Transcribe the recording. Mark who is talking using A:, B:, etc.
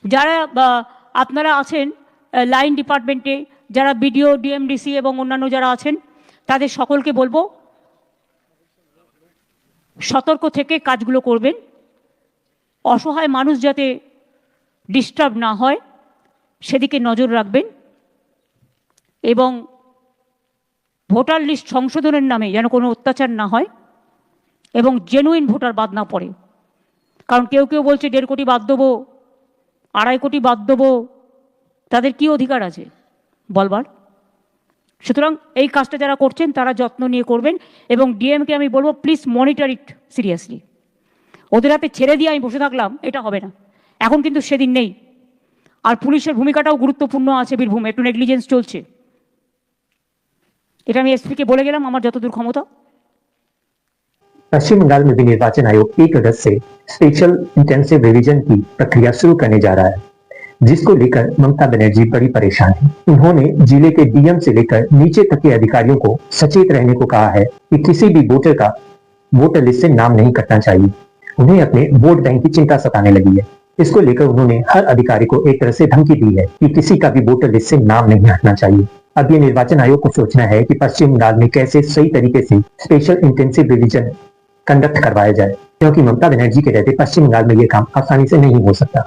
A: যারা আপনারা আছেন লাইন ডিপার্টমেন্টে, যারা বিডিও, ডিএমডিসি এবং অন্যান্য যারা আছেন, তাদের সকলকে বলবো সতর্ক থেকে কাজগুলো করবেন। অসহায় মানুষ যাতে ডিস্টার্ব না হয় সেদিকে নজর রাখবেন, এবং ভোটার লিস্ট সংশোধনের নামে যেন কোনো অত্যাচার না হয় এবং জেনুইন ভোটার বাদ না পড়ে। কারণ কেউ কেউ বলছে 1.5 কোটি বাদ দেবো, 2.5 কোটি বাদ দেবো, তাদের কি অধিকার আছে বলবার? সুতরাং এই কাজটা যারা করছেন তারা যত্ন নিয়ে করবেন, এবং ডিএমকে আমি বলবো প্লিজ মনিটর ইট সিরিয়াসলি। ওদের হাতে ছেড়ে দিয়ে আমি বসে থাকলাম, এটা হবে না। এখন কিন্তু সেদিন নেই। আর পুলিশের ভূমিকাটাও গুরুত্বপূর্ণ আছে বীরভূমে, একটু নেগলিজেন্স চলছে। এটা আমি এসপিকে বলে গেলাম আমার যতদূর ক্ষমতা।
B: पश्चिम बंगाल में भी निर्वाचन आयोग 1 अगस्त से स्पेशल इंटेंसिव रिवीजन की प्रक्रिया शुरू करने जा रहा है, जिसको लेकर ममता बनर्जी बड़ी परेशान है। उन्होंने जिले के डीएम से लेकर नीचे तक के अधिकारियों को सचेत रहने को कहा है कि किसी भी वोटर का वोटर लिस्ट से नाम नहीं कटना चाहिए। उन्हें अपने वोट बैंक की चिंता सताने लगी है। इसको लेकर उन्होंने हर अधिकारी को एक तरह से धमकी दी है कि किसी का भी वोटर लिस्ट से नाम नहीं हटना चाहिए। अब ये निर्वाचन आयोग को सोचना है कि पश्चिम बंगाल में कैसे सही तरीके से स्पेशल इंटेंसिव रिवीजन कंडक्ट करवाया जाए, क्योंकि ममता बनर्जी के रहते पश्चिम बंगाल में ये काम आसानी से नहीं हो सकता।